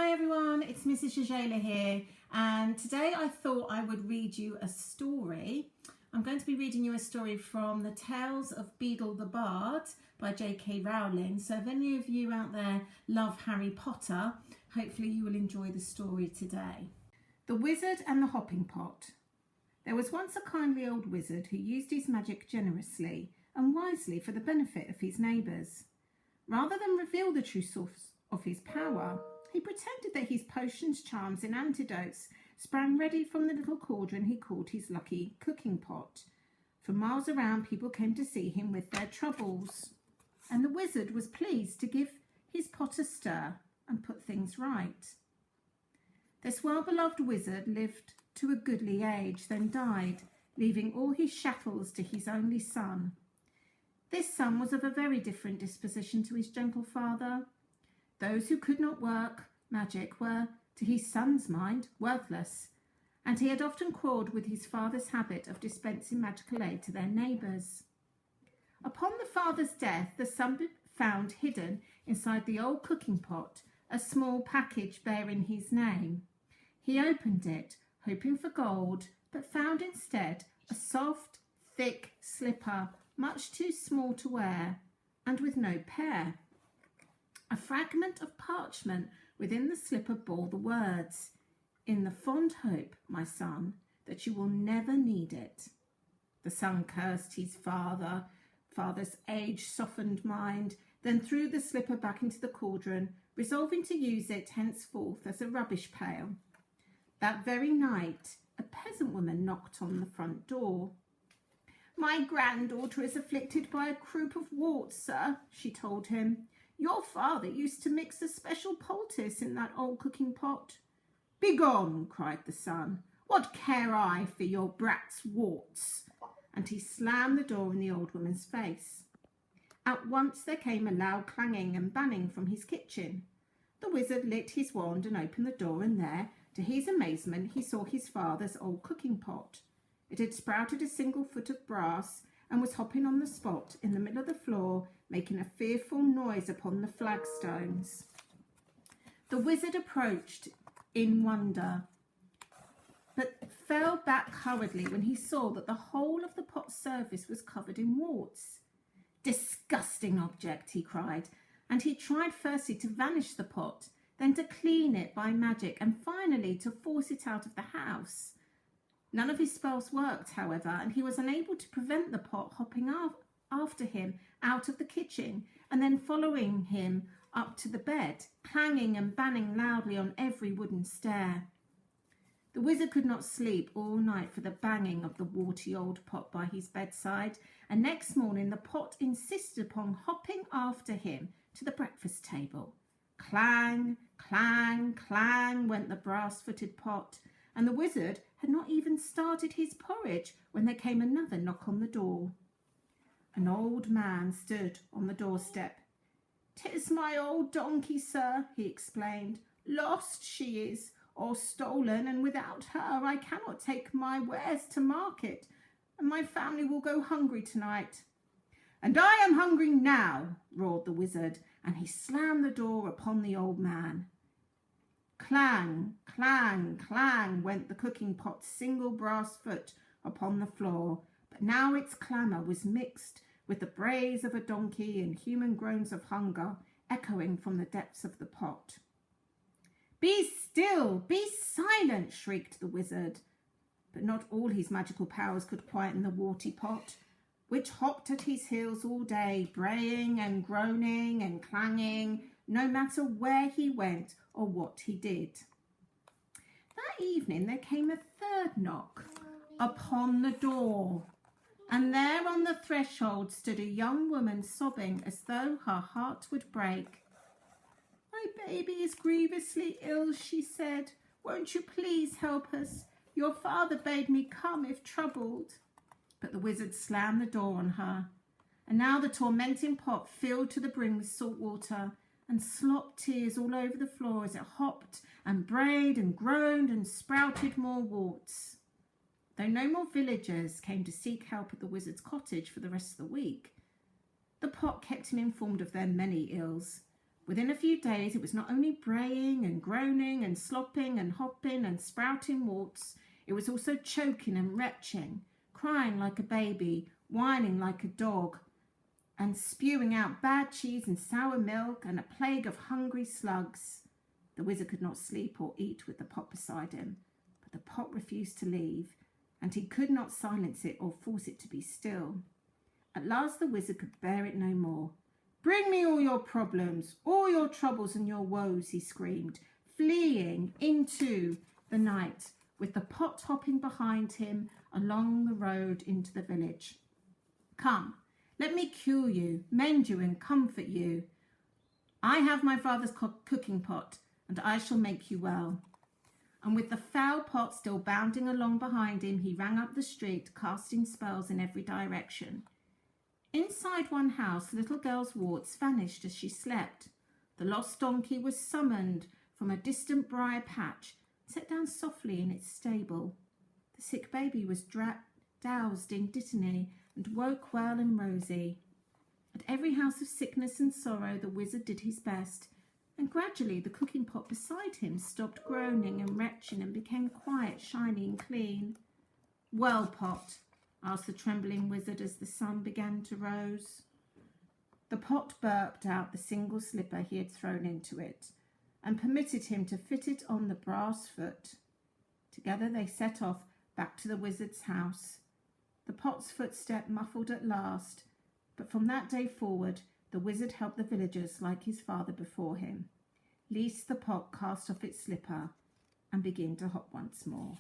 Hi everyone, it's Mrs. Dziedziela here, and today I thought I would read you a story. I'm going to be reading you a story from The Tales of Beedle the Bard by J.K. Rowling. So if any of you out there love Harry Potter, hopefully you will enjoy the story today. The Wizard and the Hopping Pot. There was once a kindly old wizard who used his magic generously and wisely for the benefit of his neighbours. Rather than reveal the true source of his power, he pretended that his potions, charms and antidotes sprang ready from the little cauldron he called his lucky cooking pot. For miles around, people came to see him with their troubles, and the wizard was pleased to give his pot a stir and put things right. This well-beloved wizard lived to a goodly age, then died, leaving all his chattels to his only son. This son was of a very different disposition to his gentle father. Those who could not work magic were, to his son's mind, worthless, and he had often quarrelled with his father's habit of dispensing magical aid to their neighbours. Upon the father's death, the son found hidden inside the old cooking pot a small package bearing his name. He opened it, hoping for gold, but found instead a soft, thick slipper, much too small to wear, and with no pair. A fragment of parchment within the slipper bore the words, "In the fond hope, my son, that you will never need it." The son cursed his father's age-softened mind, then threw the slipper back into the cauldron, resolving to use it henceforth as a rubbish pail. That very night, a peasant woman knocked on the front door. "My granddaughter is afflicted by a croup of warts, sir," she told him. "Your father used to mix a special poultice in that old cooking pot." "Begone," cried the son. "What care I for your brat's warts?" And he slammed the door in the old woman's face. At once there came a loud clanging and banging from his kitchen. The wizard lit his wand and opened the door, and there, to his amazement, he saw his father's old cooking pot. It had sprouted a single foot of brass and was hopping on the spot in the middle of the floor, making a fearful noise upon the flagstones. The wizard approached in wonder, but fell back hurriedly when he saw that the whole of the pot's surface was covered in warts. "Disgusting object!" he cried, and he tried firstly to vanish the pot, then to clean it by magic, and finally to force it out of the house. None of his spells worked, however, and he was unable to prevent the pot hopping after him out of the kitchen and then following him up to the bed, clanging and banging loudly on every wooden stair. The wizard could not sleep all night for the banging of the warty old pot by his bedside, and next morning the pot insisted upon hopping after him to the breakfast table. Clang, clang, clang went the brass-footed pot, and the wizard had not even started his porridge when there came another knock on the door. An old man stood on the doorstep. "'Tis my old donkey, sir," he explained. "Lost she is, or stolen, and without her I cannot take my wares to market, and my family will go hungry tonight." "And I am hungry now," roared the wizard, and he slammed the door upon the old man. Clang, clang, clang went the cooking pot's single brass foot upon the floor, but now its clamour was mixed with the brays of a donkey and human groans of hunger echoing from the depths of the pot. "Be still, be silent," shrieked the wizard. But not all his magical powers could quieten the warty pot, which hopped at his heels all day, braying and groaning and clanging, no matter where he went or what he did. That evening there came a third knock upon the door, and there on the threshold stood a young woman sobbing as though her heart would break. "My baby is grievously ill," she said. "Won't you please help us? Your father bade me come if troubled." But the wizard slammed the door on her, and now the tormenting pot filled to the brim with salt water, and slopped tears all over the floor as it hopped and brayed and groaned and sprouted more warts. Though no more villagers came to seek help at the wizard's cottage for the rest of the week, the pot kept him informed of their many ills, Within a few days, it was not only braying and groaning and slopping and hopping and sprouting warts, it was also choking and retching, crying like a baby, whining like a dog, and spewing out bad cheese and sour milk and a plague of hungry slugs. The wizard could not sleep or eat with the pot beside him, but the pot refused to leave, and he could not silence it or force it to be still. At last the wizard could bear it no more. "Bring me all your problems, all your troubles and your woes," he screamed, fleeing into the night, with the pot hopping behind him along the road into the village. "Come, let me cure you, mend you and comfort you. I have my father's cooking pot, and I shall make you well." And with the foul pot still bounding along behind him, he ran up the street, casting spells in every direction. Inside one house, the little girl's warts vanished as she slept. The lost donkey was summoned from a distant briar patch, set down softly in its stable. The sick baby was doused in dittany and woke well and rosy. At every house of sickness and sorrow, the wizard did his best, and gradually the cooking pot beside him stopped groaning and retching and became quiet, shiny and clean. "Well, pot?" asked the trembling wizard as the sun began to rose. The pot burped out the single slipper he had thrown into it, and permitted him to fit it on the brass foot. Together they set off back to the wizard's house. The pot's footstep muffled at last, but from that day forward the wizard helped the villagers like his father before him, lest the pot cast off its slipper and begin to hop once more.